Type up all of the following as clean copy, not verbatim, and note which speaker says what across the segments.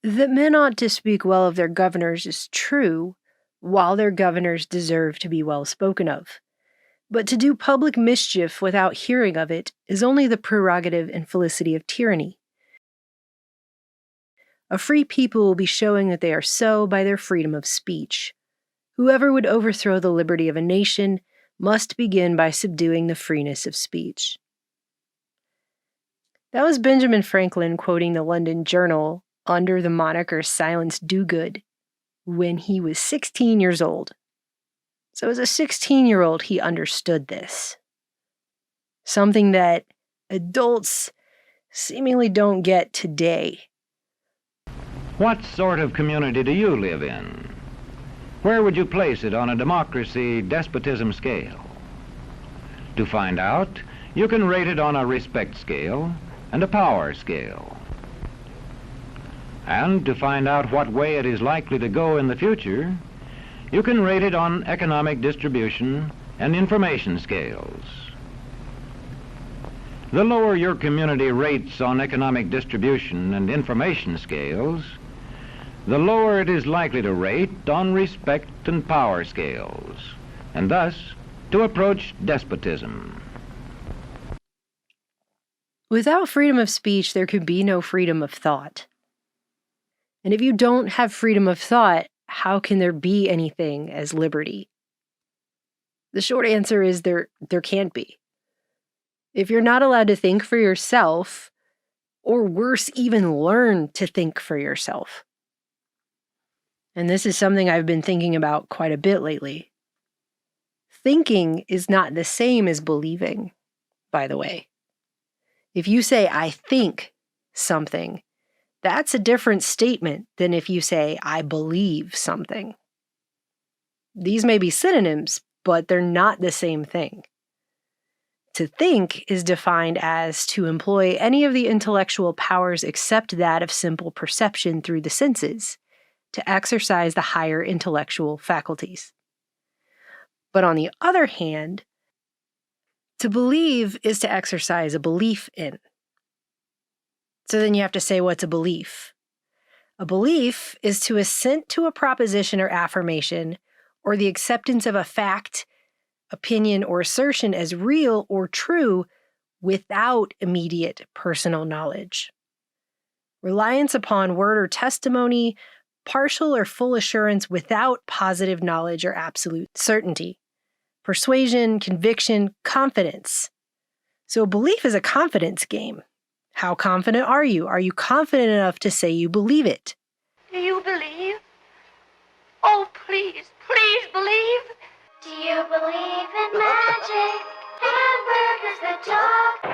Speaker 1: That men ought to speak well of their governors is true, while their governors deserve to be well spoken of. But to do public mischief without hearing of it is only the prerogative and felicity of tyranny. A free people will be showing that they are so by their freedom of speech. Whoever would overthrow the liberty of a nation must begin by subduing the freeness of speech. That was Benjamin Franklin quoting the London Journal under the moniker Silence Do-Good when he was 16 years old. So as a 16-year-old, he understood this. Something that adults seemingly don't get today.
Speaker 2: What sort of community do you live in? Where would you place it on a democracy-despotism scale? To find out, you can rate it on a respect scale and a power scale. And to find out what way it is likely to go in the future, you can rate it on economic distribution and information scales. The lower your community rates on economic distribution and information scales, the lower it is likely to rate on respect and power scales, and thus to approach despotism.
Speaker 1: Without freedom of speech, there could be no freedom of thought. And if you don't have freedom of thought, how can there be anything as liberty? The short answer is there can't be. If you're not allowed to think for yourself, or worse, even learn to think for yourself. And this is something I've been thinking about quite a bit lately. Thinking is not the same as believing, by the way. If you say, I think something, that's a different statement than if you say, I believe something. These may be synonyms, but they're not the same thing. To think is defined as to employ any of the intellectual powers except that of simple perception through the senses, to exercise the higher intellectual faculties. But on the other hand, to believe is to exercise a belief in. So then you have to say, what's a belief? A belief is to assent to a proposition or affirmation, or the acceptance of a fact, opinion, or assertion as real or true without immediate personal knowledge. Reliance upon word or testimony, partial or full assurance without positive knowledge or absolute certainty. Persuasion, conviction, confidence. So belief is a confidence game. How confident are you? Are you confident enough to say you believe it?
Speaker 3: Do you believe? Oh, please, please believe.
Speaker 4: Do you believe in magic? Hamburgers that talk?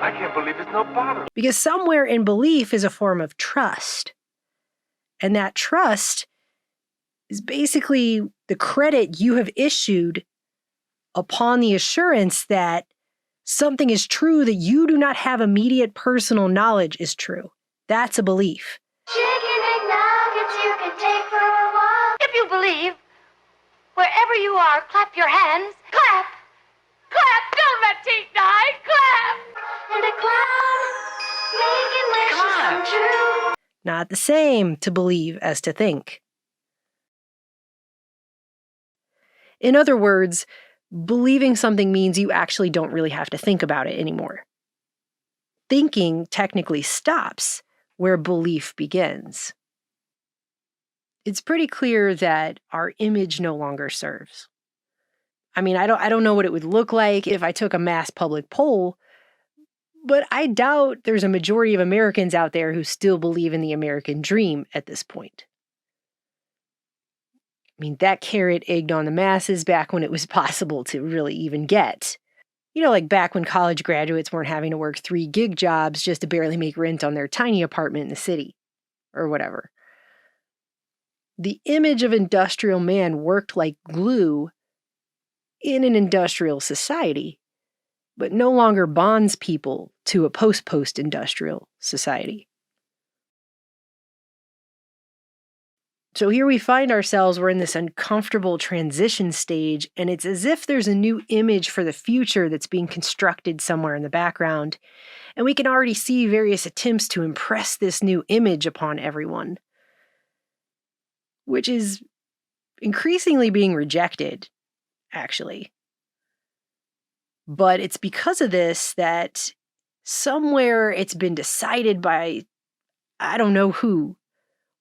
Speaker 5: I can't believe it's no bother.
Speaker 1: Because somewhere in belief is a form of trust. And that trust is basically the credit you have issued upon the assurance that something is true that you do not have immediate personal knowledge is true. That's a belief.
Speaker 4: Chicken McNuggets you can take for a walk.
Speaker 3: If you believe, wherever you are, clap your hands. Clap! Clap! Don't let teeth die! Clap!
Speaker 4: And a clown making wishes come true.
Speaker 1: Not the same to believe as to think. In other words, believing something means you actually don't really have to think about it anymore. Thinking technically stops where belief begins. It's pretty clear that our image no longer serves. I mean, I don't know what it would look like if I took a mass public poll, but I doubt there's a majority of Americans out there who still believe in the American dream at this point. I mean, that carrot egged on the masses back when it was possible to really even get. You know, like back when college graduates weren't having to work 3 gig jobs just to barely make rent on their tiny apartment in the city, or whatever. The image of industrial man worked like glue in an industrial society, but no longer bonds people to a post-industrial society. So here we find ourselves, we're in this uncomfortable transition stage, and it's as if there's a new image for the future that's being constructed somewhere in the background. And we can already see various attempts to impress this new image upon everyone, which is increasingly being rejected, actually. But it's because of this that somewhere it's been decided by, I don't know who,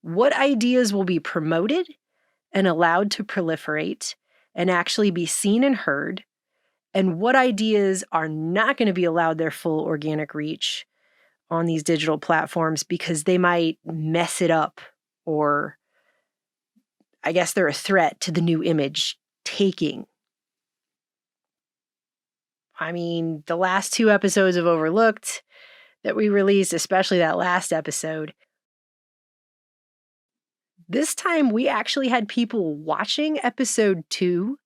Speaker 1: what ideas will be promoted and allowed to proliferate and actually be seen and heard, and what ideas are not going to be allowed their full organic reach on these digital platforms because they might mess it up, or I guess they're a threat to the new image taking. I mean, the last 2 episodes of Overlooked that we released, especially that last episode, this time we actually had people watching episode 2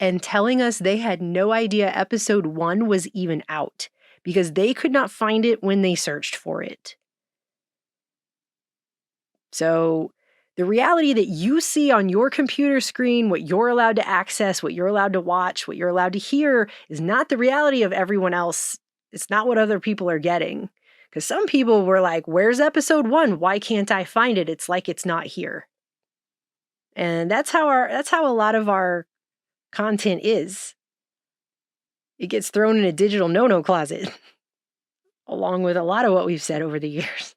Speaker 1: and telling us they had no idea episode 1 was even out because they could not find it when they searched for it. So the reality that you see on your computer screen, what you're allowed to access, what you're allowed to watch, what you're allowed to hear, is not the reality of everyone else. It's not what other people are getting. Because some people were like, where's episode 1? Why can't I find it? It's like it's not here. And that's how a lot of our content is. It gets thrown in a digital no-no closet, along with a lot of what we've said over the years.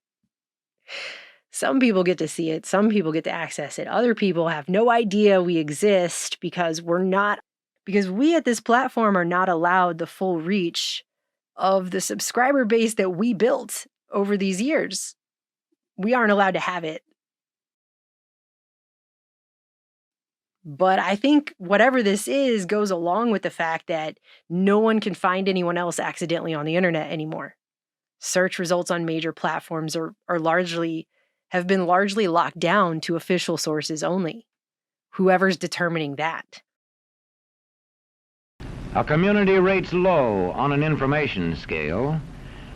Speaker 1: Some people get to see it. Some people get to access it. Other people have no idea we exist because we at this platform are not allowed the full reach of the subscriber base that we built over these years. We aren't allowed to have it. But I think whatever this is goes along with the fact that no one can find anyone else accidentally on the internet anymore. Search results on major platforms have been largely locked down to official sources only. Whoever's determining that.
Speaker 2: A community rates low on an information scale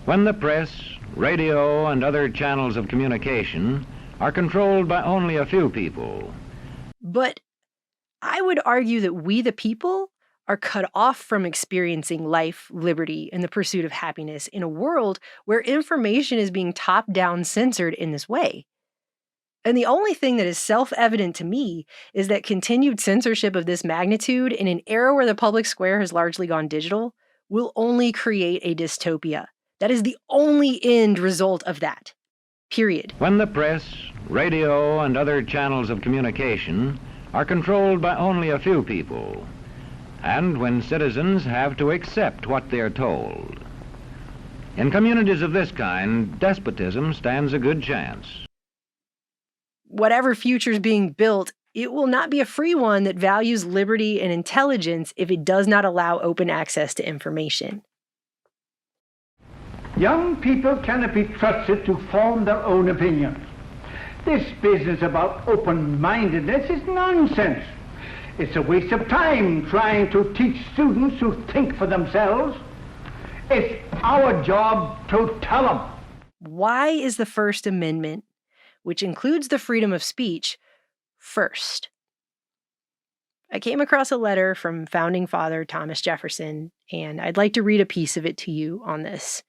Speaker 2: when the press, radio, and other channels of communication are controlled by only a few people.
Speaker 1: But I would argue that we, the people, are cut off from experiencing life, liberty, and the pursuit of happiness in a world where information is being top-down censored in this way. And the only thing that is self-evident to me is that continued censorship of this magnitude in an era where the public square has largely gone digital will only create a dystopia. That is the only end result of that. Period.
Speaker 2: When the press, radio, and other channels of communication are controlled by only a few people, and when citizens have to accept what they're told. In communities of this kind, despotism stands a good chance.
Speaker 1: Whatever future's being built, it will not be a free one that values liberty and intelligence if it does not allow open access to information.
Speaker 5: Young people cannot be trusted to form their own opinions. This business about open-mindedness is nonsense. It's a waste of time trying to teach students to think for themselves. It's our job to tell them.
Speaker 1: Why is the First Amendment, which includes the freedom of speech, first? I came across a letter from founding father Thomas Jefferson, and I'd like to read a piece of it to you on this,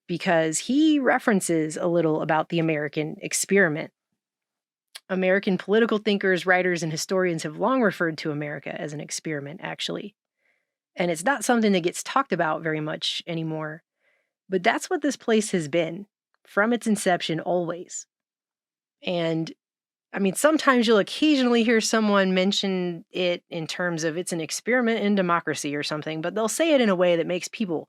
Speaker 1: because he references a little about the American experiment. American political thinkers, writers, and historians have long referred to America as an experiment, actually. And it's not something that gets talked about very much anymore. But that's what this place has been, from its inception always. And, I mean, sometimes you'll occasionally hear someone mention it in terms of it's an experiment in democracy or something, but they'll say it in a way that makes people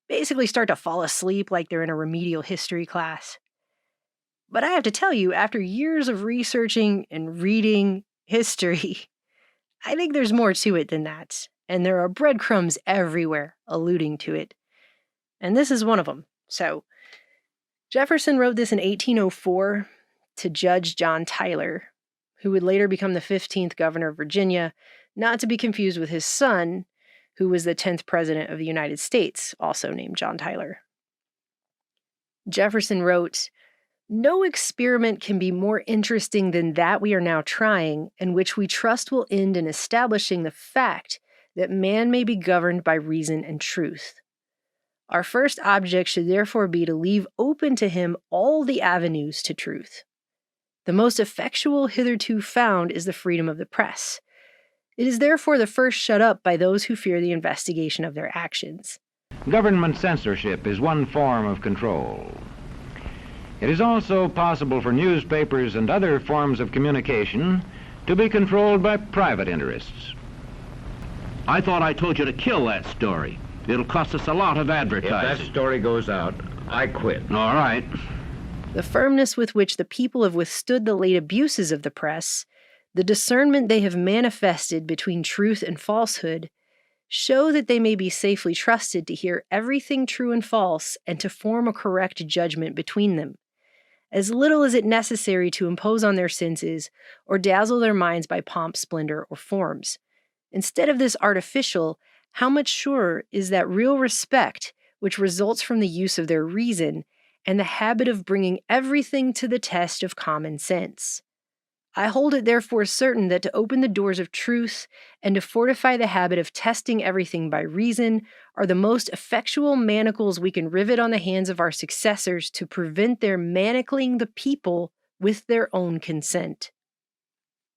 Speaker 1: basically start to fall asleep like they're in a remedial history class. But I have to tell you, after years of researching and reading history, I think there's more to it than that. And there are breadcrumbs everywhere alluding to it. And this is one of them. So, Jefferson wrote this in 1804 to Judge John Tyler, who would later become the 15th governor of Virginia, not to be confused with his son, who was the 10th president of the United States, also named John Tyler. Jefferson wrote, No experiment can be more interesting than that we are now trying, and which we trust will end in establishing the fact that man may be governed by reason and truth. Our first object should therefore be to leave open to him all the avenues to truth. The most effectual hitherto found is the freedom of the press. It is therefore the first shut up by those who fear the investigation of their actions.
Speaker 2: Government censorship is one form of control. It is also possible for newspapers and other forms of communication to be controlled by private interests.
Speaker 6: I thought I told you to kill that story. It'll cost us a lot of
Speaker 2: If
Speaker 6: advertising.
Speaker 2: that story goes out, I quit.
Speaker 6: All right.
Speaker 1: The firmness with which the people have withstood the late abuses of the press, the discernment they have manifested between truth and falsehood, show that they may be safely trusted to hear everything true and false and to form a correct judgment between them. As little is it necessary to impose on their senses or dazzle their minds by pomp, splendor, or forms. Instead of this artificial, how much surer is that real respect which results from the use of their reason and the habit of bringing everything to the test of common sense. I hold it therefore certain that to open the doors of truth and to fortify the habit of testing everything by reason are the most effectual manacles we can rivet on the hands of our successors to prevent their manacling the people with their own consent.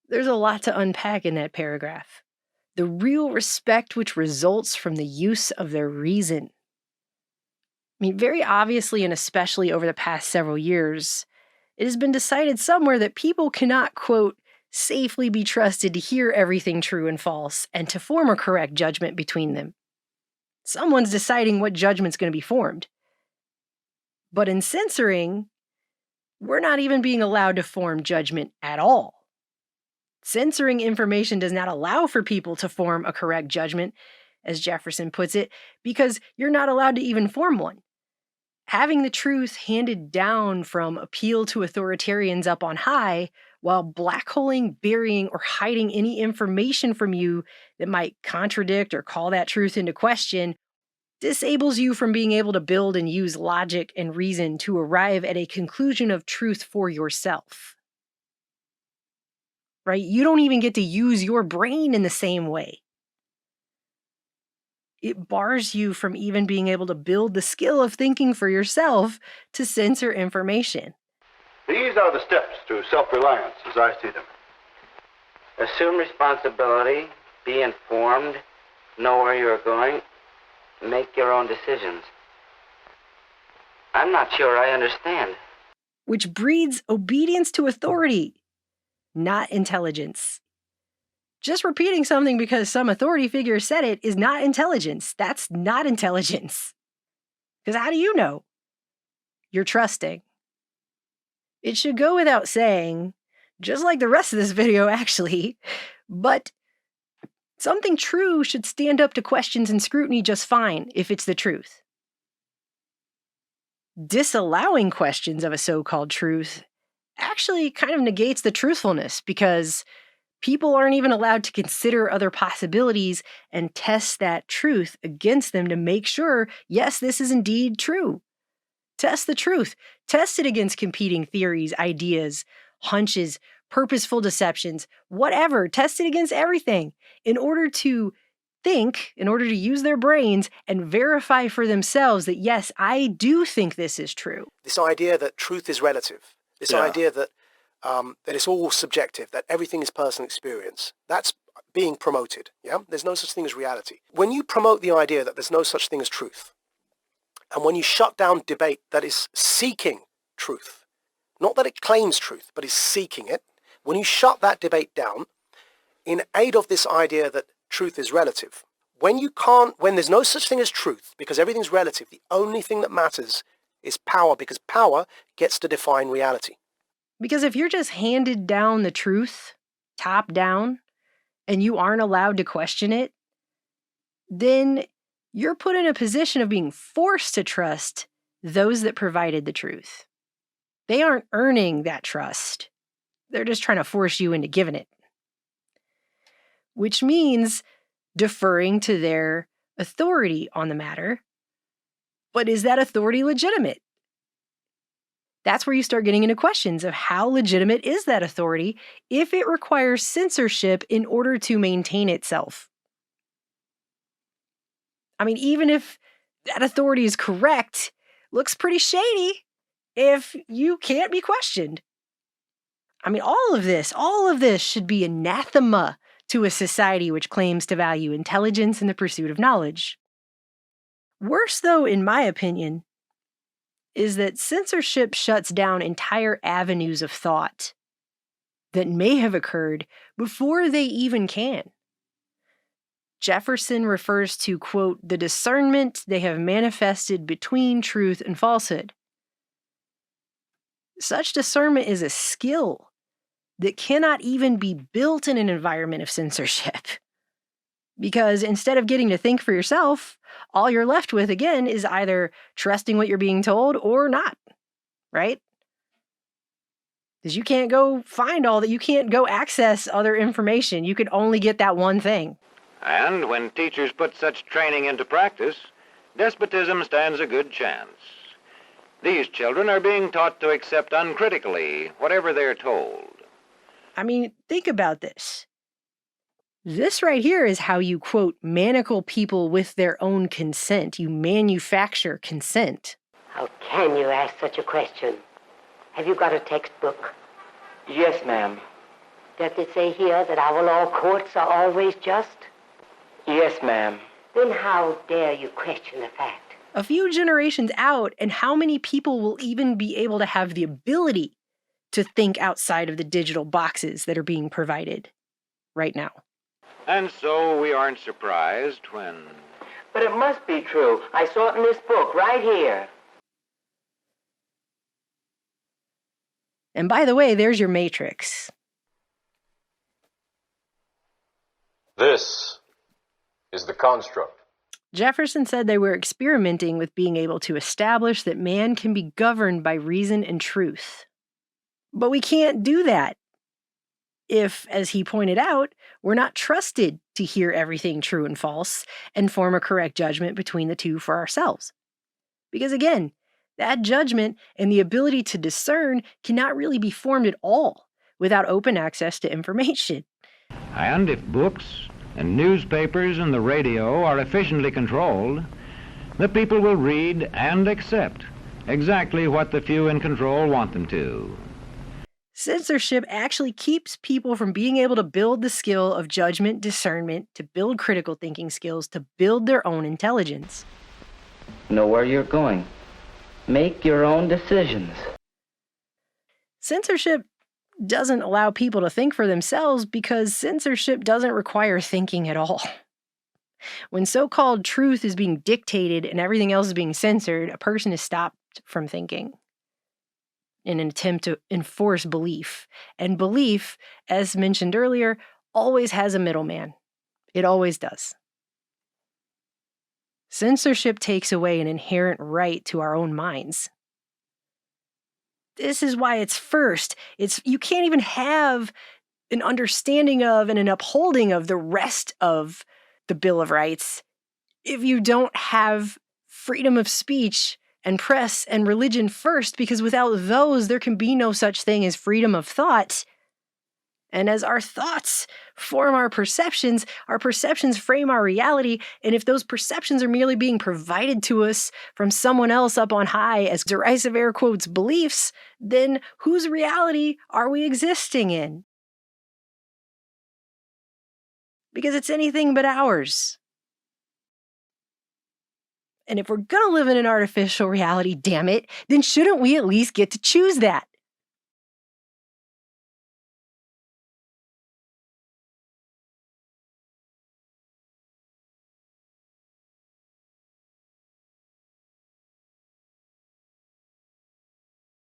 Speaker 1: There's a lot to unpack in that paragraph. The real respect which results from the use of their reason. I mean, very obviously, and especially over the past several years, it has been decided somewhere that people cannot, quote, safely be trusted to hear everything true and false and to form a correct judgment between them. Someone's deciding what judgment's going to be formed. But in censoring, we're not even being allowed to form judgment at all. Censoring information does not allow for people to form a correct judgment, as Jefferson puts it, because you're not allowed to even form one. Having the truth handed down from appeal to authoritarians up on high, while blackholing, burying, or hiding any information from you that might contradict or call that truth into question, disables you from being able to build and use logic and reason to arrive at a conclusion of truth for yourself. Right? You don't even get to use your brain in the same way. It bars you from even being able to build the skill of thinking for yourself to censor information.
Speaker 7: These are the steps to self-reliance, as I see them.
Speaker 8: Assume responsibility, be informed, know where you're going, make your own decisions. I'm not sure I understand.
Speaker 1: Which breeds obedience to authority, not intelligence. Just repeating something because some authority figure said it is not intelligence. That's not intelligence. Because how do you know? You're trusting. It should go without saying, just like the rest of this video actually, but something true should stand up to questions and scrutiny just fine if it's the truth. Disallowing questions of a so-called truth actually kind of negates the truthfulness because people aren't even allowed to consider other possibilities and test that truth against them to make sure, yes, this is indeed true. Test the truth. Test it against competing theories, ideas, hunches, purposeful deceptions, whatever. Test it against everything in order to think, in order to use their brains and verify for themselves that, yes, I do think this is true.
Speaker 9: This idea that truth is relative, this idea that that it's all subjective, that everything is personal experience. That's being promoted, yeah? There's no such thing as reality. When you promote the idea that there's no such thing as truth, and when you shut down debate that is seeking truth, not that it claims truth, but is seeking it, when you shut that debate down in aid of this idea that truth is relative, when there's no such thing as truth, because everything's relative, the only thing that matters is power, because power gets to define reality.
Speaker 1: Because if you're just handed down the truth, top down, and you aren't allowed to question it, then you're put in a position of being forced to trust those that provided the truth. They aren't earning that trust. They're just trying to force you into giving it. Which means deferring to their authority on the matter. But is that authority legitimate? That's where you start getting into questions of how legitimate is that authority if it requires censorship in order to maintain itself. I mean, even if that authority is correct, looks pretty shady if you can't be questioned. I mean, all of this should be anathema to a society which claims to value intelligence and the pursuit of knowledge. Worse, though, in my opinion, is that censorship shuts down entire avenues of thought that may have occurred before they even can. Jefferson refers to, quote, the discernment they have manifested between truth and falsehood. Such discernment is a skill that cannot even be built in an environment of censorship. Because instead of getting to think for yourself, all you're left with, again, is either trusting what you're being told or not, right? Because you can't go find all that. You can't go access other information. You can only get that one thing.
Speaker 2: And when teachers put such training into practice, despotism stands a good chance. These children are being taught to accept uncritically whatever they're told.
Speaker 1: I mean, think about this. This right here is how you, quote, manacle people with their own consent. You manufacture consent.
Speaker 10: How can you ask such a question? Have you got a textbook?
Speaker 8: Yes, ma'am.
Speaker 10: Does it say here that our law courts are always just?
Speaker 8: Yes, ma'am.
Speaker 10: Then how dare you question the fact?
Speaker 1: A few generations out, and how many people will even be able to have the ability to think outside of the digital boxes that are being provided right now?
Speaker 2: And so we aren't surprised when...
Speaker 8: But it must be true. I saw it in this book right here.
Speaker 1: And by the way, there's your matrix.
Speaker 11: This is the construct.
Speaker 1: Jefferson said they were experimenting with being able to establish that man can be governed by reason and truth. But we can't do that if, as he pointed out, we're not trusted to hear everything true and false and form a correct judgment between the two for ourselves. Because again, that judgment and the ability to discern cannot really be formed at all without open access to information.
Speaker 2: And if books and newspapers and the radio are efficiently controlled, the people will read and accept exactly what the few in control want them to.
Speaker 1: Censorship actually keeps people from being able to build the skill of judgment, discernment, to build critical thinking skills, to build their own intelligence.
Speaker 8: Know where you're going. Make your own decisions.
Speaker 1: Censorship doesn't allow people to think for themselves because censorship doesn't require thinking at all. When so-called truth is being dictated and everything else is being censored, a person is stopped from thinking in an attempt to enforce belief. And belief, as mentioned earlier, always has a middleman. It always does. Censorship takes away an inherent right to our own minds. This is why you can't even have an understanding of and an upholding of the rest of the Bill of Rights if you don't have freedom of speech and press and religion first, because without those, there can be no such thing as freedom of thought. And as our thoughts form our perceptions frame our reality, and if those perceptions are merely being provided to us from someone else up on high as derisive air quotes beliefs, then whose reality are we existing in? Because it's anything but ours. And if we're gonna live in an artificial reality, damn it, then shouldn't we at least get to choose that?